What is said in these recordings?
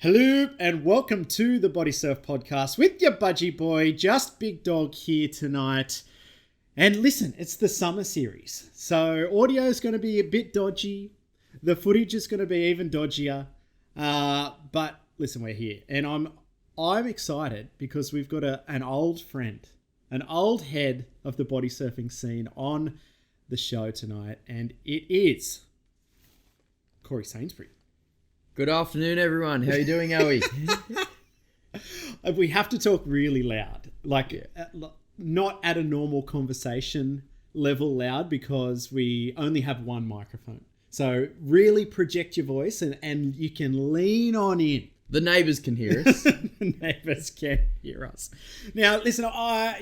Hello and welcome to the Body Surf Podcast with your budgie boy, Just Big Dog here tonight. And listen, it's the summer series. So audio is going to be a bit dodgy. The footage is going to be even dodgier. But listen, we're here. And I'm excited because we've got an old friend, an old head of the body surfing scene on the show tonight. And it is Corey Sainsbury. Good afternoon, everyone. How are you doing, Owie? We have to talk really loud, not at a normal conversation level loud because we only have one microphone. So really project your voice and you can lean on in. The neighbours can hear us. The neighbours can hear us. Now, listen,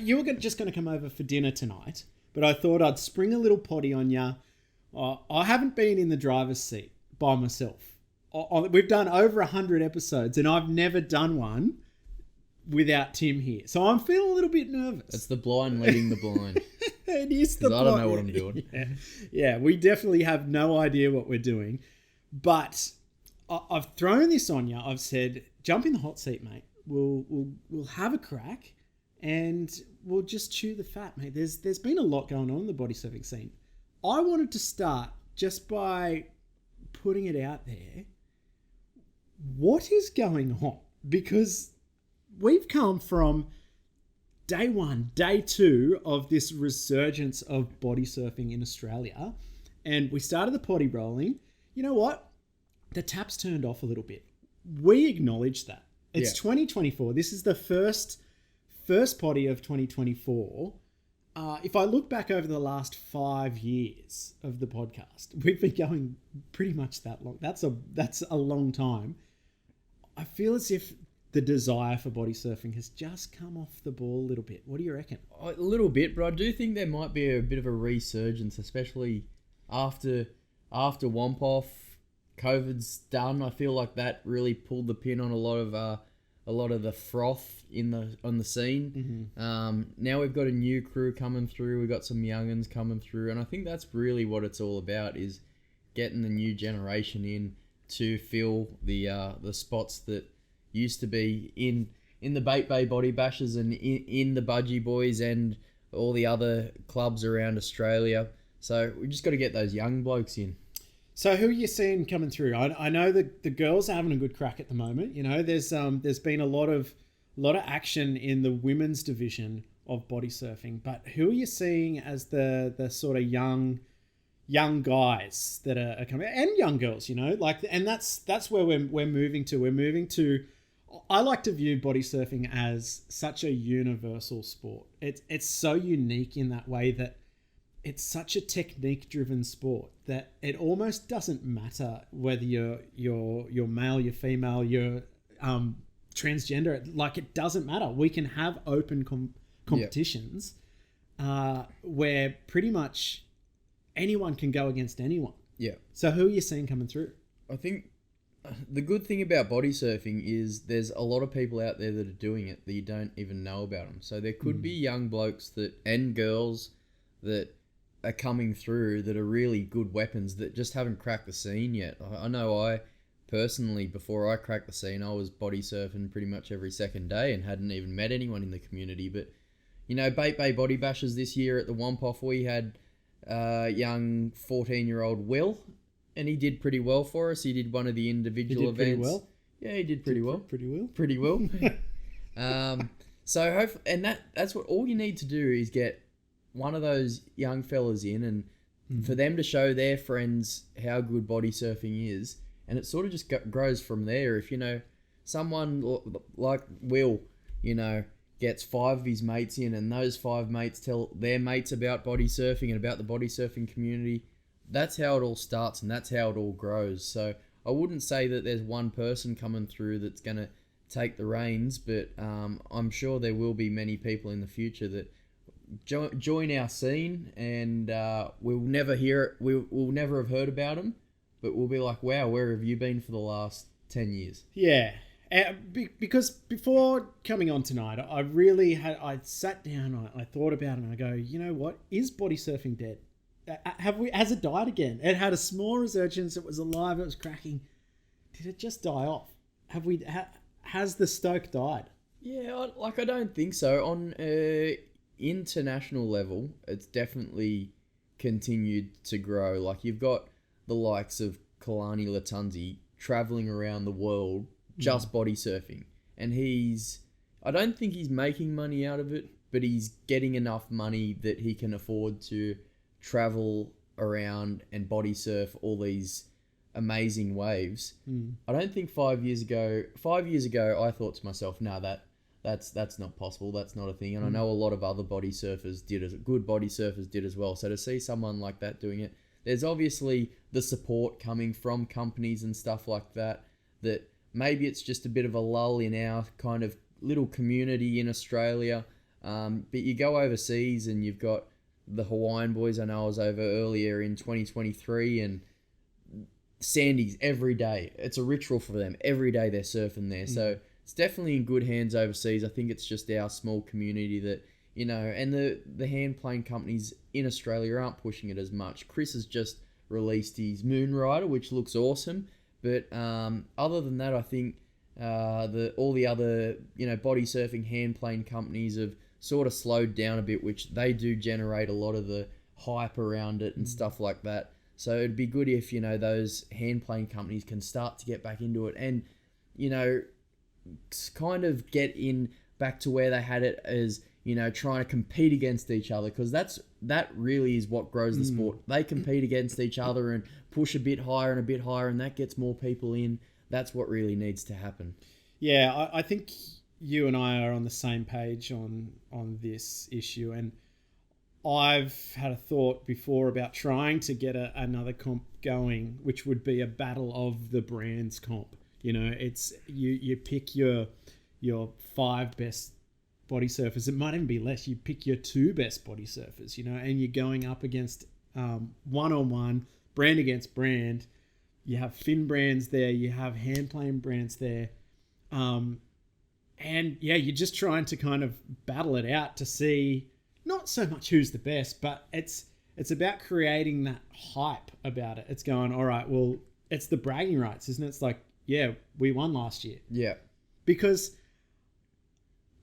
you were just going to come over for dinner tonight, but I thought I'd spring a little potty on you. I haven't been in the driver's seat by myself. We've done over 100 episodes and I've never done one without Tim here. So I'm feeling a little bit nervous. It's the blind leading the blind. It is the blind. I don't know what I'm doing. Yeah, we definitely have no idea what we're doing. But I've thrown this on you. I've said, jump in the hot seat, mate. We'll have a crack and we'll just chew the fat, mate. There's been a lot going on in the body surfing scene. I wanted to start just by putting it out there. What is going on? Because we've come from day one, day two of this resurgence of body surfing in Australia. And we started the potty rolling. You know what? The tap's turned off a little bit. We acknowledge that. It's 2024. This is the first potty of 2024. If I look back over the last 5 years of the podcast, we've been going pretty much that long. That's a long time. I feel as if the desire for body surfing has just come off the ball a little bit. What do you reckon? A little bit, but I do think there might be a bit of a resurgence, especially after Womp-Off, COVID's done. I feel like that really pulled the pin on a lot of the froth on the scene. Mm-hmm. Now we've got a new crew coming through. We've got some young'uns coming through, and I think that's really what it's all about, is getting the new generation in to fill the spots that used to be in the Bait Bay Body Bashers and in the Budgie Boys and all the other clubs around Australia. So we just got to get those young blokes in. So who are you seeing coming through? I know that the girls are having a good crack at the moment. You know, there's been a lot of action in the women's division of body surfing. But who are you seeing as the sort of young guys that are coming, and young girls? You know, and that's where we're moving to. We're moving to. I like to view body surfing as such a universal sport. It's so unique in that way that it's such a technique-driven sport that it almost doesn't matter whether you're male, you're female, you're transgender. Like, it doesn't matter. We can have open competitions where pretty much anyone can go against anyone. Yeah. So who are you seeing coming through? I think the good thing about body surfing is there's a lot of people out there that are doing it that you don't even know about them. So there could be young blokes and girls that are coming through that are really good weapons that just haven't cracked the scene yet. I know I personally, before I cracked the scene, I was body surfing pretty much every second day and hadn't even met anyone in the community. But, you know, Bait Bay Body Bashers this year at the Womp-Off, we had young 14-year-old Will, and he did pretty well for us. He did one of the individual events. Pretty well? Yeah, he did pretty well. Pretty well. So hopefully, and that's what all you need to do is get one of those young fellas in and for them to show their friends how good body surfing is, and it sort of just grows from there. If, you know, someone like Will, you know, gets 5 of his mates in, and those 5 mates tell their mates about body surfing and about the body surfing community, that's how it all starts and that's how it all grows. So I wouldn't say that there's one person coming through that's going to take the reins, but I'm sure there will be many people in the future that join our scene, and we'll never hear it. We'll never have heard about them, but we'll be like, wow, where have you been for the last 10 years? Yeah. Because before coming on tonight, I sat down, I thought about it, and I go, you know what? Is body surfing dead? Has it died again? It had a small resurgence. It was alive. It was cracking. Did it just die off? has the stoke died? Yeah, I don't think so. On international level, it's definitely continued to grow. Like, you've got the likes of Kalani Latunzi traveling around the world just body surfing, and I don't think he's making money out of it, but he's getting enough money that he can afford to travel around and body surf all these amazing waves. I don't think 5 years ago, I thought to myself, no, that's not possible. That's not a thing. And I know a lot of other body surfers good body surfers did as well. So to see someone like that doing it, there's obviously the support coming from companies and stuff like that maybe it's just a bit of a lull in our kind of little community in Australia. But you go overseas and you've got the Hawaiian boys. I know I was over earlier in 2023, and Sandy's every day. It's a ritual for them. Every day they're surfing there. So it's definitely in good hands overseas. I think it's just our small community that, and the hand plane companies in Australia aren't pushing it as much. Chris has just released his Moonrider, which looks awesome. But other than that, I think all the other body surfing hand plane companies have sort of slowed down a bit, which they do generate a lot of the hype around it and stuff like that. So it'd be good if those hand plane companies can start to get back into it and kind of get in back to where they had it as trying to compete against each other, because that really is what grows the sport. They compete against each other and push a bit higher, and that gets more people in. That's what really needs to happen. Yeah, I think you and I are on the same page on this issue, and I've had a thought before about trying to get another comp going, which would be a battle of the brands comp. It's you pick your 5 best body surfers. It might even be less. You pick your 2 best body surfers, and you're going up against one-on-one, brand against brand. You have fin brands there. You have hand plane brands there. And yeah, you're just trying to kind of battle it out to see not so much who's the best, but it's about creating that hype about it. It's going, all right, well, it's the bragging rights, isn't it? It's like, yeah, we won last year. Yeah. Because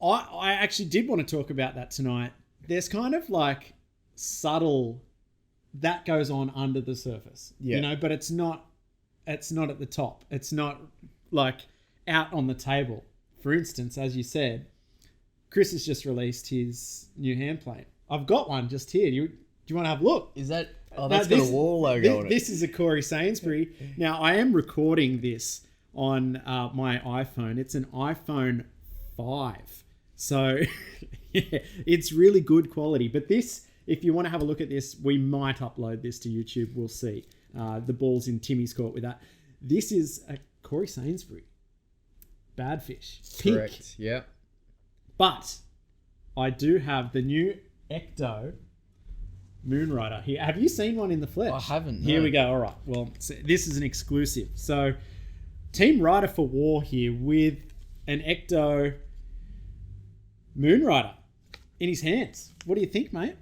I actually did want to talk about that tonight. There's kind of like subtle that goes on under the surface, but it's not at the top. It's not like out on the table. For instance, as you said, Chris has just released his new hand plane. I've got one just here. Do you want to have a look? Is that... Oh, that's got a wall logo on it. This is a Corey Sainsbury. Now, I am recording this on my iPhone. It's an iPhone 5. So, yeah, it's really good quality. But this, if you want to have a look at this, we might upload this to YouTube. We'll see. The ball's in Timmy's court with that. This is a Corey Sainsbury. Badfish. Pink. Correct, yeah. But I do have the new Ecto Moonrider here. Have you seen one in the flesh? I haven't. No. Here we go. All right. Well, this is an exclusive. So, Team Rider for War here with an Ecto Moonrider in his hands. What do you think, mate?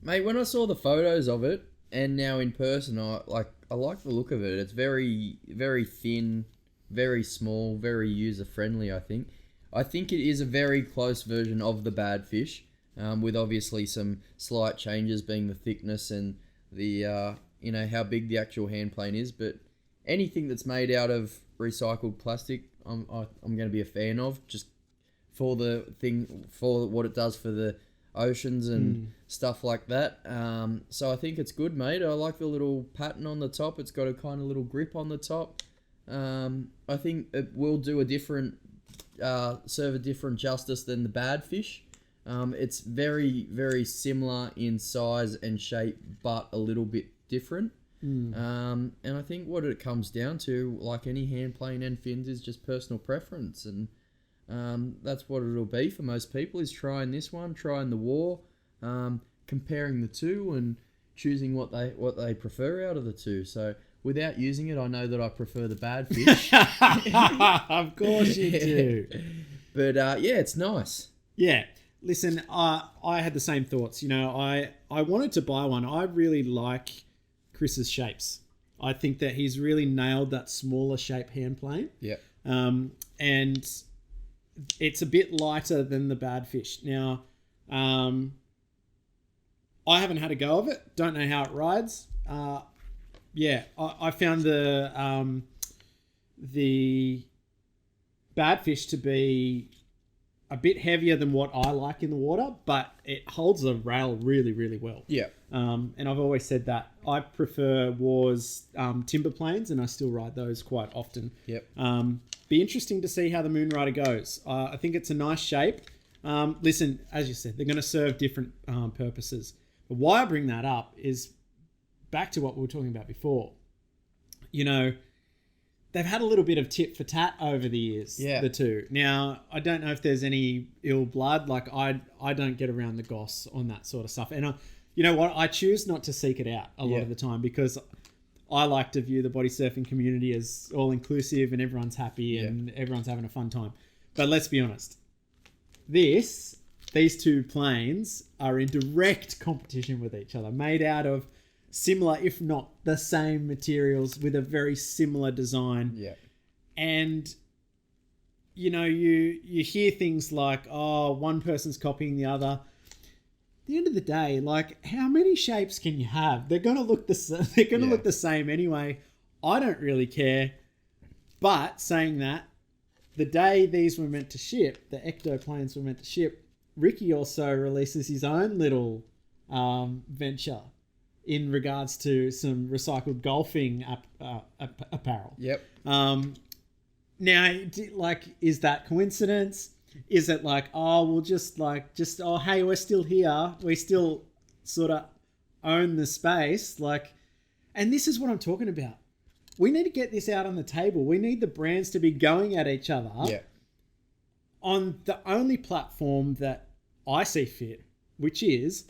Mate, when I saw the photos of it and now in person, I like the look of it. It's very, very thin, very small, very user friendly. I think it is a very close version of the Badfish. With obviously some slight changes being the thickness and the how big the actual hand plane is, but anything that's made out of recycled plastic, I'm going to be a fan of, just for what it does for the oceans and stuff like that. So I think it's good, mate. I like the little pattern on the top. It's got a kind of little grip on the top. I think it will do serve a different justice than the Badfish. It's very, very similar in size and shape, but a little bit different. And I think what it comes down to, like any hand plane and fins, is just personal preference. And that's what it'll be for most people, is trying this one, trying the War, comparing the two and choosing what they prefer out of the two. So without using it, I know that I prefer the Badfish. Of course you do. But yeah, it's nice. Yeah. Listen, I had the same thoughts. I wanted to buy one. I really like Chris's shapes. I think that he's really nailed that smaller shape hand plane. Yeah. And it's a bit lighter than the Badfish. Now, I haven't had a go of it. Don't know how it rides. I found the Badfish to be a bit heavier than what I like in the water, but it holds the rail really, really well. Yeah. And I've always said that I prefer War's timber planes, and I still ride those quite often. Yep. Be interesting to see how the Moonrider goes. I think it's a nice shape. Listen, as you said, they're going to serve different purposes. But why I bring that up is back to what we were talking about before. You know, they've had a little bit of tit for tat over the years, the two. Now, I don't know if there's any ill blood. Like, I don't get around the goss on that sort of stuff. And, you know what? I choose not to seek it out a lot of the time because I like to view the body surfing community as all-inclusive and everyone's happy and everyone's having a fun time. But let's be honest. These two planes are in direct competition with each other, made out of similar, if not the same materials with a very similar design. Yeah. And, you know, you hear things like, oh, one person's copying the other. At the end of the day, like, how many shapes can you have? They're going to look look the same anyway. I don't really care. But saying that, the day these were meant to ship, the ectoplanes were meant to ship, Ricky also releases his own little venture in regards to some recycled golfing apparel. Yep. Now, like, is that coincidence? Is it like, oh, we'll just, oh, hey, we're still here. We still sort of own the space. Like, and this is what I'm talking about. We need to get this out on the table. We need the brands to be going at each other on the only platform that I see fit, which is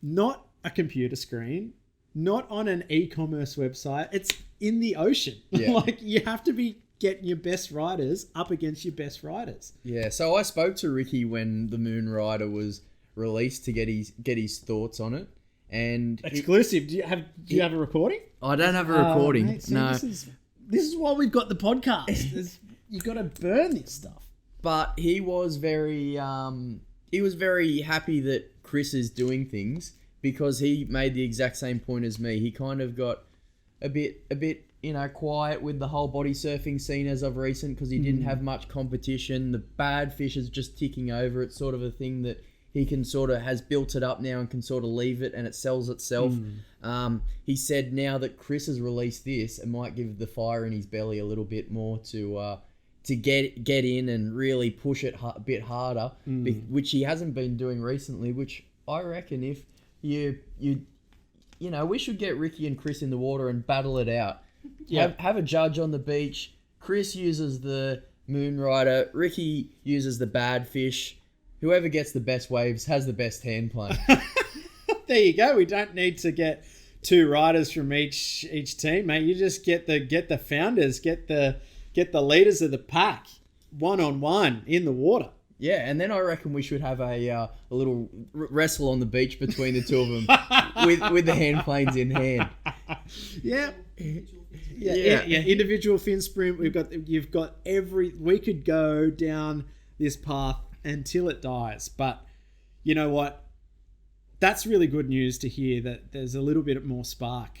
not a computer screen, not on an e-commerce website. It's in the ocean. Yeah. Like, you have to be getting your best riders up against your best riders. Yeah, so I spoke to Ricky when the Moonrider was released to get his thoughts on it, and exclusive. Do you have a recording? I don't have a recording. Mate, see, no, this is why we've got the podcast. You've got to burn this stuff. But he was very happy that Chris is doing things because he made the exact same point as me. He kind of got a bit quiet with the whole body surfing scene as of recent because he didn't have much competition. The Badfish is just ticking over. It's sort of a thing that he can sort of has built it up now and can sort of leave it and it sells itself. He said now that Chris has released this, it might give the fire in his belly a little bit more to get in and really push it a bit harder, which he hasn't been doing recently. Which I reckon if you we should get Ricky and Chris in the water and battle it out. Have a judge on the beach. Chris uses the Moonrider. Ricky uses the Badfish. Whoever gets the best waves has the best hand plane. There you go. We don't need to get two riders from each team, mate. You just get the founders, get the leaders of the pack, 1-on-1 in the water. Yeah, and then I reckon we should have a little wrestle on the beach between the two of them with the hand planes in hand. Yeah. Individual fin sprint. You've got we could go down this path until it dies. But you know what? That's really good news to hear that there's a little bit more spark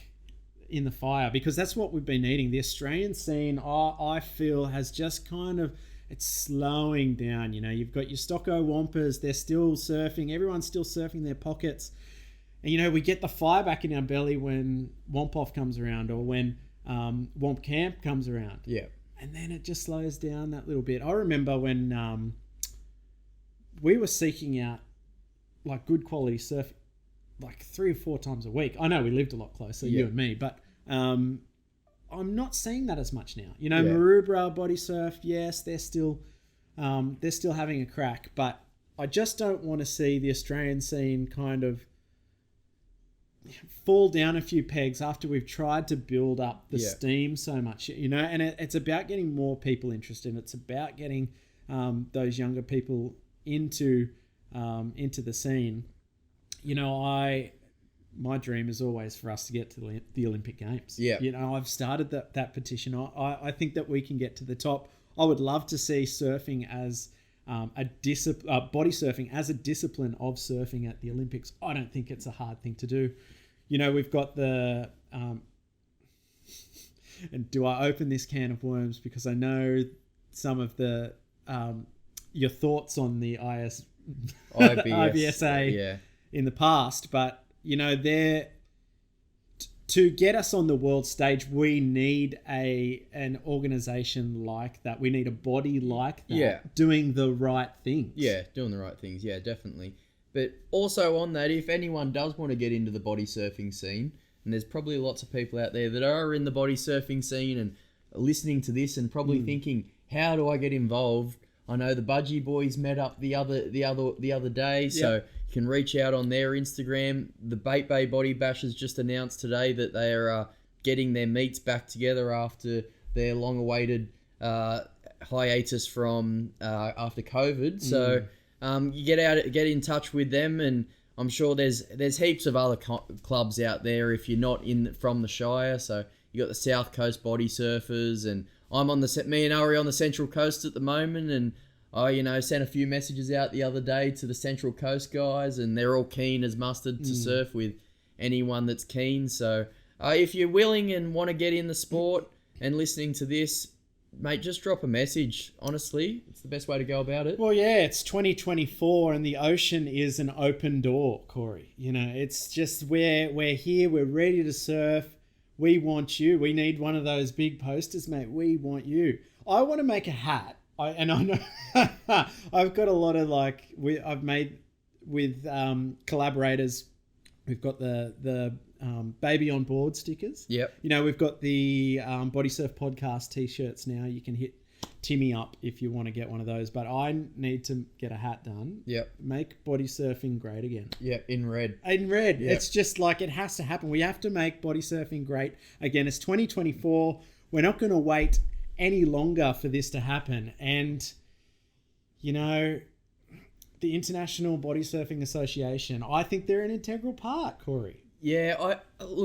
in the fire, because that's what we've been needing. The Australian scene, I feel, has just kind of, it's slowing down. You know, you've got your Stocko Wampers, they're still surfing, everyone's still surfing their pockets. And, you know, we get the fire back in our belly when Womp Off comes around or when Womp Camp comes around. Yeah. And then it just slows down that little bit. I remember when we were seeking out like good quality surf like 3 or 4 times a week. I know we lived a lot closer, you and me, but I'm not seeing that as much now. You know, Maroubra Body Surf, yes, they're still having a crack, but I just don't want to see the Australian scene kind of fall down a few pegs after we've tried to build up the steam so much, you know. And it's about getting more people interested. It's about getting those younger people into the scene. You know, my dream is always for us to get to the Olympic Games. Yeah. You know, I've started that petition. I think that we can get to the top. I would love to see surfing as body surfing as a discipline of surfing at the Olympics. I don't think it's a hard thing to do. You know, we've got the... and do I open this can of worms? Because I know some of the... your thoughts on the IBSA in the past, but you know, to get us on the world stage, we need an organization like that. We need a body like that, doing the right things. Yeah, doing the right things. Yeah, definitely. But also on that, if anyone does want to get into the body surfing scene, and there's probably lots of people out there that are in the body surfing scene and are listening to this and probably thinking, how do I get involved? I know the Budgie Boys met up the other day, so you can reach out on their Instagram. The Bait Bay Body Bashers just announced today that they are getting their meets back together after their long-awaited hiatus from after COVID. So you get in touch with them, and I'm sure there's heaps of other clubs out there if you're not from the Shire. So you got the South Coast Body Surfers, and I'm me and Ari on the Central Coast at the moment, and I sent a few messages out the other day to the Central Coast guys, and they're all keen as mustard to surf with anyone that's keen. So if you're willing and want to get in the sport and listening to this, mate, just drop a message. Honestly, it's the best way to go about it. Well, yeah, it's 2024 and the ocean is an open door, Corey. You know, it's just we're here, we're ready to surf. We want you. We need one of those big posters, mate. We want you. I want to make a hat. I know I've got a lot of I've made with collaborators. We've got the baby on board stickers. Yep. You know, we've got the Body Surf Podcast t-shirts now. You can hit Timmy up if you want to get one of those. But I need to get a hat done. Yep. Make body surfing great again. Yep, in red. In red. Yep. It's just like it has to happen. We have to make body surfing great again. It's 2024. We're not going to wait any longer for this to happen. And, you know, the International Body Surfing Association, I think they're an integral part, Corey. Yeah,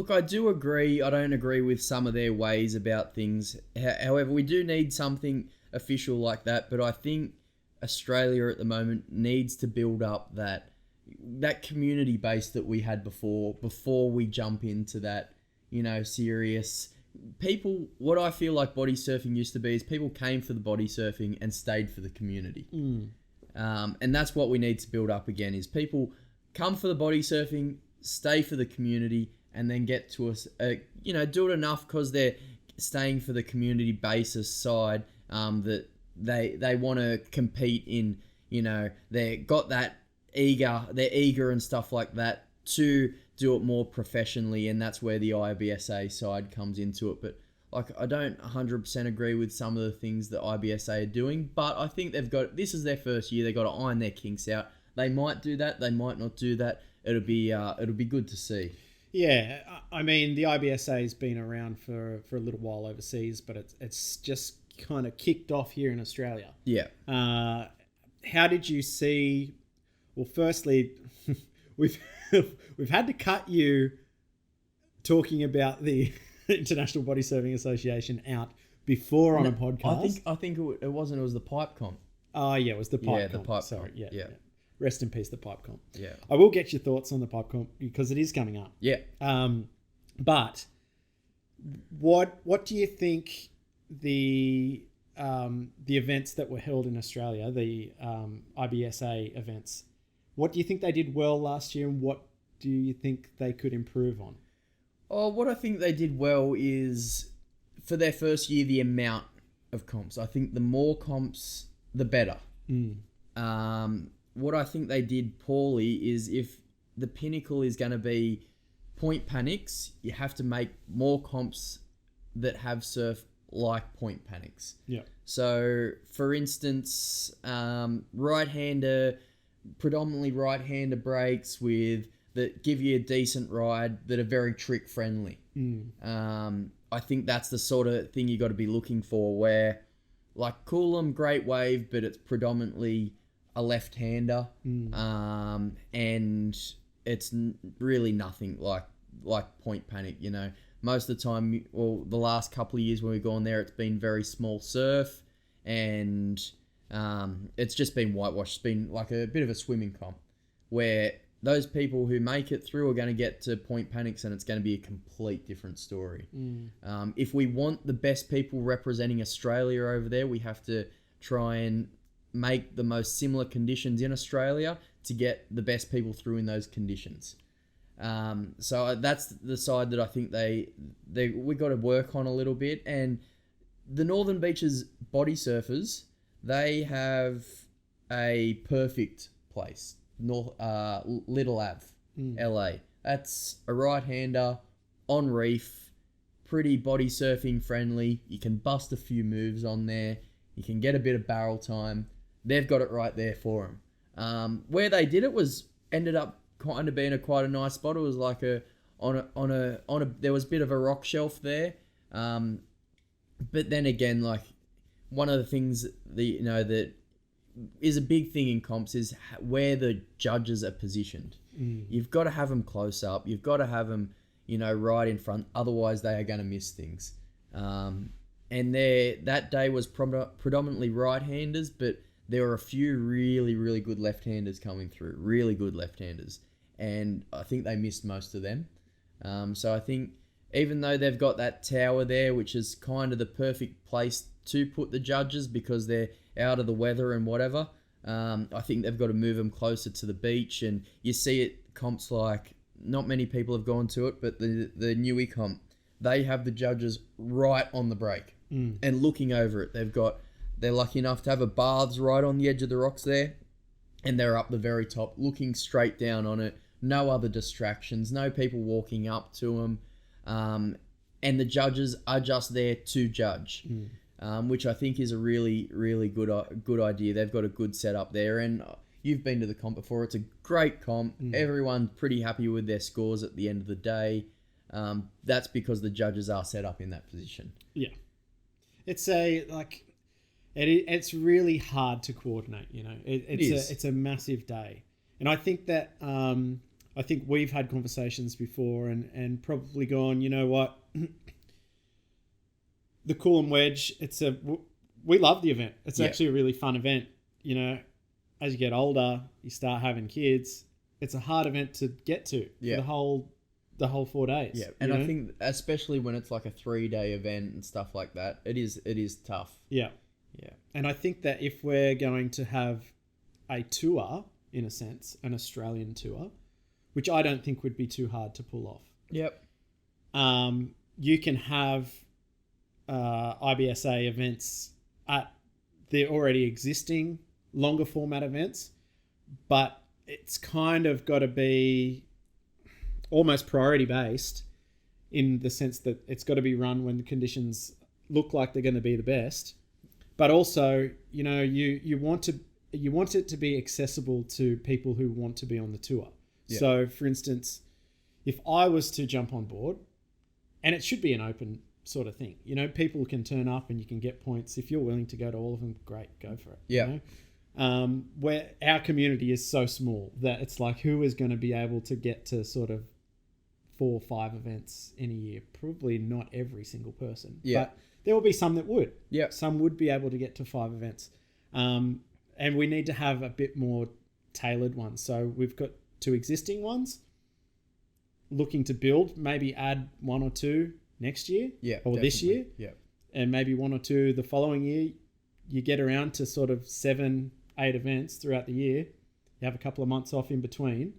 I do agree. I don't agree with some of their ways about things. However, we do need something official like that. But I think Australia at the moment needs to build up that community base that we had before we jump into that, serious... People, what I feel like body surfing used to be is people came for the body surfing and stayed for the community. And that's what we need to build up again, is people come for the body surfing, stay for the community, and then get to us, do it enough because they're staying for the community basis side, that they want to compete in, they got that they're eager and stuff like that to do it more professionally, and that's where the IBSA side comes into it. But I don't 100% agree with some of the things that IBSA are doing, but I think this is their first year. They've got to iron their kinks out. They might do that, they might not do that. It'll be good to see. Yeah, I mean, the IBSA has been around for a little while overseas, but it's just kind of kicked off here in Australia. Yeah. How did you see? Well, firstly, we've had to cut you talking about the International Body Surfing Association out before on a podcast. I think it wasn't. It was the pipe comp. Oh yeah, it was the pipe. Yeah, comp. the pipe. Sorry, comp. Yeah. Rest in peace, the pipe comp. Yeah. I will get your thoughts on the pipe comp because it is coming up. Yeah. But what do you think the events that were held in Australia, the IBSA events, what do you think they did well last year, and what do you think they could improve on? Oh, what I think they did well is, for their first year, the amount of comps. I think the more comps, the better. What I think they did poorly is, if the pinnacle is going to be point panics, you have to make more comps that have surf like point panics. Yeah. So, for instance, predominantly right-hander breaks that give you a decent ride that are very trick friendly. I think that's the sort of thing you got to be looking for, where like Coolum, great wave, but it's predominantly a left-hander, and it's really nothing like Point Panic. You know, most of the time, well, the last couple of years when we've gone there, it's been very small surf, and it's just been whitewashed. It's been like a bit of a swimming comp, where those people who make it through are going to get to Point Panics, and it's going to be a complete different story. If we want the best people representing Australia over there, we have to try and make the most similar conditions in Australia to get the best people through in those conditions. So that's the side that I think we got to work on a little bit. And the Northern Beaches body surfers, they have a perfect place. Little Ave, LA. That's a right-hander on reef, pretty body surfing friendly. You can bust a few moves on there. You can get a bit of barrel time. They've got it right there for them. Where they did it ended up kind of being quite a nice spot. It was like there was a bit of a rock shelf there. But then again, like, one of the things that is a big thing in comps is where the judges are positioned. You've got to have them close up. You've got to have them, right in front. Otherwise, they are going to miss things. And that day was predominantly right-handers, but there were a few really, really good left-handers coming through. Really good left-handers. And I think they missed most of them. So I think even though they've got that tower there, which is kind of the perfect place to put the judges because they're out of the weather and whatever, I think they've got to move them closer to the beach. And you see it, comps like, not many people have gone to it, but the Newey comp, they have the judges right on the break and looking over it. They're lucky enough to have a baths right on the edge of the rocks there, and they're up the very top, looking straight down on it. No other distractions, no people walking up to them. And the judges are just there to judge, which I think is a really, really good idea. They've got a good setup there, and you've been to the comp before. It's a great comp. Everyone's pretty happy with their scores at the end of the day. That's because the judges are set up in that position. Yeah. It's really hard to coordinate, It's a massive day. And I think that I think we've had conversations before and probably gone, you know what? The Coolum Wedge, we love the event. It's actually a really fun event. As you get older, you start having kids. It's a hard event to get to for the whole 4 days. Yeah, and I think especially when it's like a 3-day event and stuff like that, it is tough. Yeah. Yeah. And I think that if we're going to have a tour, in a sense, an Australian tour, which I don't think would be too hard to pull off. Yep. You can have IBSA events at the already existing longer format events, but it's kind of got to be almost priority based in the sense that it's got to be run when the conditions look like they're going to be the best. But also, you want it to be accessible to people who want to be on the tour. Yeah. So, for instance, if I was to jump on board, and it should be an open sort of thing, people can turn up and you can get points. If you're willing to go to all of them, great, go for it. Yeah. Where our community is so small that it's like, who is going to be able to get to sort of 4 or 5 events in a year? Probably not every single person. Yeah. But there will be some that would. Yeah. Some would be able to get to 5 events. And we need to have a bit more tailored ones. So we've got 2 existing ones, looking to build, maybe add 1 or 2 next year. Yeah. Or this year. Yeah. And maybe 1 or 2 the following year. You get around to sort of 7, 8 events throughout the year. You have a couple of months off in between.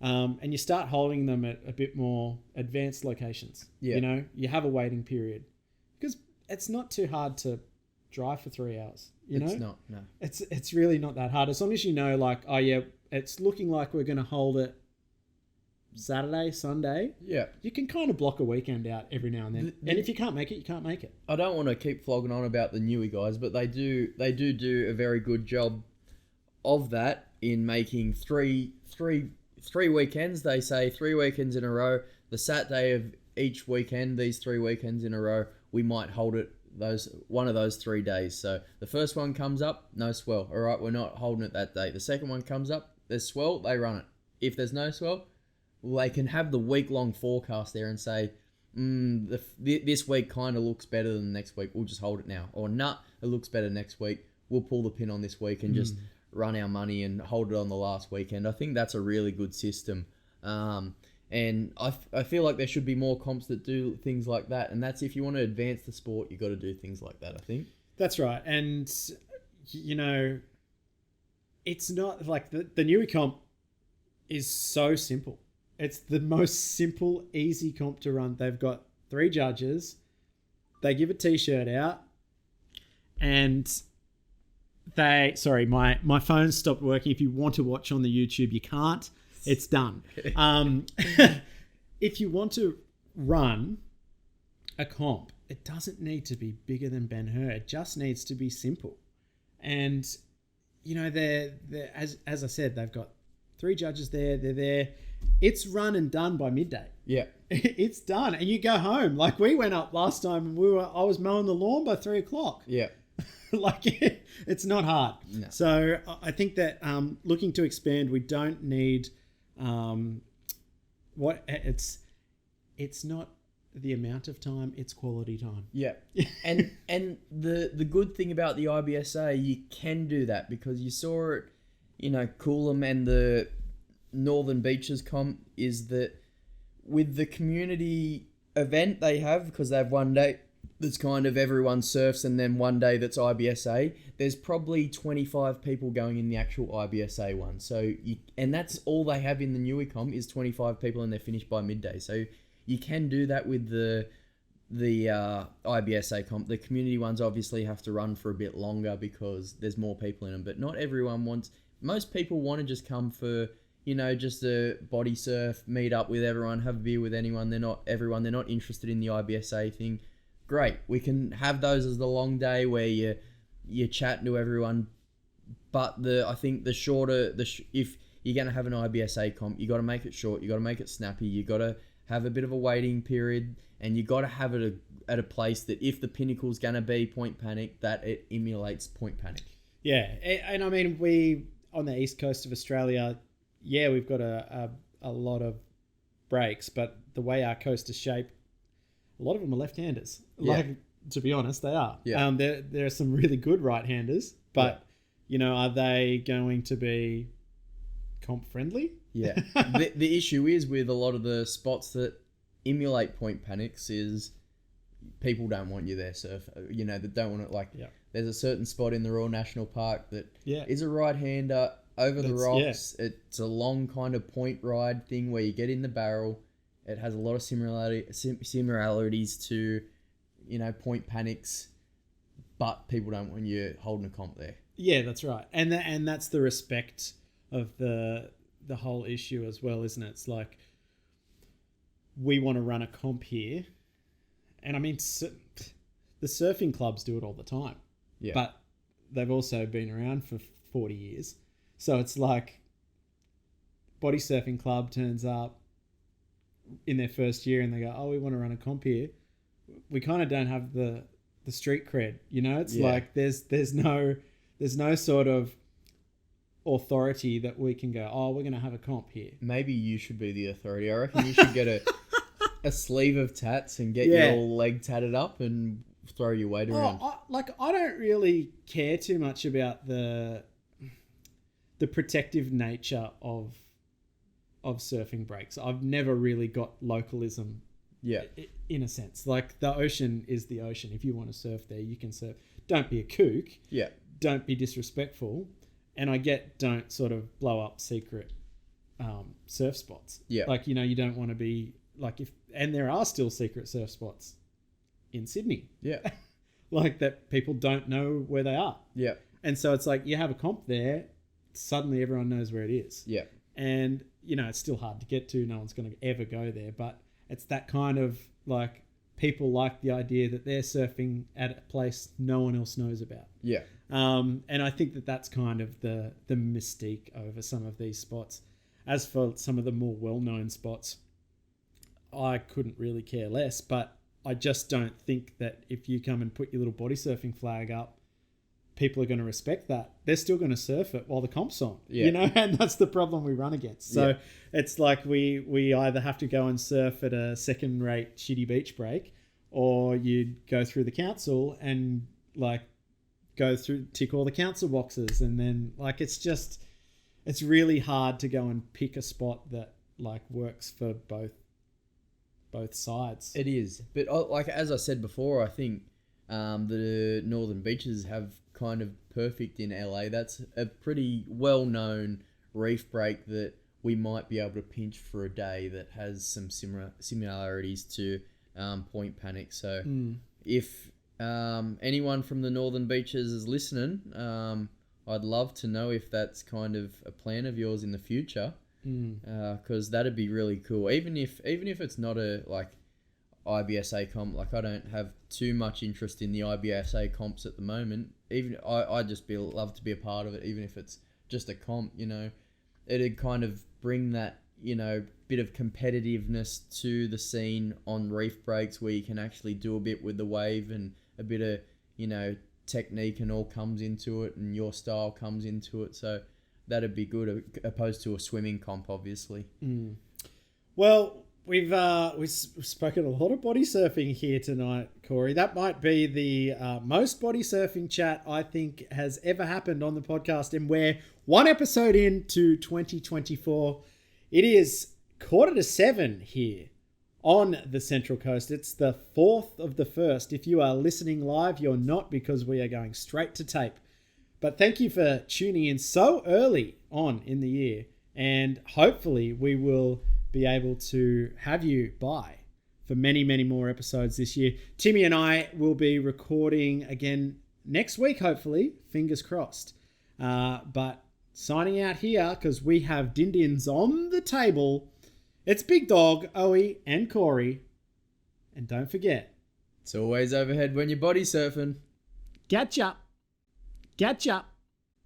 And you start holding them at a bit more advanced locations. Yeah. You have a waiting period. Because it's not too hard to drive for 3 hours. It's not, no. It's really not that hard. As long as you know, like, oh yeah, it's looking like we're going to hold it Saturday, Sunday. Yeah. You can kind of block a weekend out every now and then. And if you can't make it, you can't make it. I don't want to keep flogging on about the Newey guys, but they do a very good job of that in making three weekends. They say 3 weekends in a row. The Saturday of each weekend, these 3 weekends in a row, we might hold it one of those 3 days. So the first one comes up, no swell. All right, we're not holding it that day. The second one comes up, there's swell, they run it. If there's no swell, Well, they can have the week-long forecast there and say, this week kind of looks better than next week. We'll just hold it now. Or, nah, it looks better next week. We'll pull the pin on this week and just run our money and hold it on the last weekend. I think that's a really good system. And I feel like there should be more comps that do things like that. And that's if you want to advance the sport, you've got to do things like that, I think. That's right. And, it's not like the Newey comp is so simple. It's the most simple, easy comp to run. They've got 3 judges. They give a t-shirt out. And my phone stopped working. If you want to watch on the YouTube, you can't. It's done. If you want to run a comp, it doesn't need to be bigger than Ben-Hur. It just needs to be simple. And, they're as I said, they've got 3 judges there. They're there. It's run and done by midday. Yeah. It's done. And you go home. Like we went up last time and I was mowing the lawn by 3:00. Yeah. Like it's not hard. No. So I think that looking to expand, we don't need it's not the amount of time, it's quality time. Yeah. and the good thing about the IBSA, you can do that because you saw it, Coolum and the Northern Beaches comp is that with the community event they have, because they have one day that's kind of everyone surfs and then one day that's IBSA, there's probably 25 people going in the actual IBSA one. So and that's all they have in the Newey comp is 25 people and they're finished by midday. So you can do that with the IBSA comp. The community ones obviously have to run for a bit longer because there's more people in them, but not everyone wants. Most people want to just come for, just a body surf, meet up with everyone, have a beer with anyone. They're not interested in the IBSA thing. Great. We can have those as the long day where you're chatting to everyone. But I think the shorter, if you're going to have an IBSA comp, you got to make it short. You got to make it snappy. You got to have a bit of a waiting period, and you got to have it at a place that if the pinnacle's going to be Point Panic, that it emulates Point Panic. Yeah. And I mean, we on the east coast of Australia, we've got a lot of breaks, but the way our coast is shaped, a lot of them are left-handers. Yeah. Like, to be honest, they are. Yeah. There are some really good right-handers, but, are they going to be comp-friendly? Yeah. The issue is with a lot of the spots that emulate Point Panics is people don't want you there, surf. They don't want it like... Yeah. There's a certain spot in the Royal National Park that is a right-hander over the rocks. Yeah. It's a long kind of point ride thing where you get in the barrel. It has a lot of similarities to, Point Panics, but people don't want you holding a comp there. Yeah, that's right. And that's the respect of the whole issue as well, isn't it? It's like, we want to run a comp here. And I mean, the surfing clubs do it all the time. Yeah. But they've also been around for 40 years. So it's like, Body Surfing Club turns up in their first year and they go, we want to run a comp here. We kind of don't have the street cred, It's like there's no sort of authority that we can go, we're going to have a comp here. Maybe you should be the authority. I reckon you should get a sleeve of tats and get your leg tatted up and throw your weight around. I don't really care too much about the protective nature of surfing breaks. I've never really got localism. Yeah. In a sense, like the ocean is the ocean. If you want to surf there, you can surf. Don't be a kook. Yeah. Don't be disrespectful. And I get, don't sort of blow up secret surf spots. Yeah. Like, you don't want to be like and there are still secret surf spots in Sydney. Yeah. Like that people don't know where they are. Yeah. And so it's like you have a comp there, suddenly everyone knows where it is. Yeah. And, it's still hard to get to. No one's going to ever go there. But it's that kind of like people like the idea that they're surfing at a place no one else knows about. Yeah. And I think that that's kind of the mystique over some of these spots. As for some of the more well-known spots, I couldn't really care less. But I just don't think that if you come and put your little body surfing flag up, people are going to respect that. They're still going to surf it while the comp's on, Yeah. you know, and that's the problem we run against. So Yeah. it's like we either have to go and surf at a second-rate shitty beach break, or you go through the council and like tick all the council boxes, and then like it's really hard to go and pick a spot that like works for both sides. It is, but like as I said before, I think the Northern Beaches have kind of perfect in LA. That's a pretty well-known reef break that we might be able to pinch for a day that has some similarities to Point Panic. So if anyone from the Northern Beaches is listening, I'd love to know if that's kind of a plan of yours in the future, because that'd be really cool. Even if it's not a like IBSA comp, like I don't have too much interest in the IBSA comps at the moment. Even I'd just love to be a part of it, even if it's just a comp. You know, it'd kind of bring that, you know, bit of competitiveness to the scene on reef breaks, where you can actually do a bit with the wave and a bit of, you know, technique and all comes into it, and your style comes into it. So that'd be good, opposed to a swimming comp, obviously. Well, we've spoken a lot of body surfing here tonight, Corey. That might be the most body surfing chat I think has ever happened on the podcast, and we're one episode into 2024. It is 6:45 here on the Central Coast. It's the 4th of the 1st. If you are listening live, you're not, because we are going straight to tape. But thank you for tuning in so early on in the year, and hopefully we will be able to have you by for many, many more episodes this year. Timmy and I will be recording again next week, hopefully, fingers crossed. But signing out here, because we have din-dins on the table. It's Big Dog, Owie, and Corey. And don't forget, It's always overhead when you're body surfing. catch up. Catch up.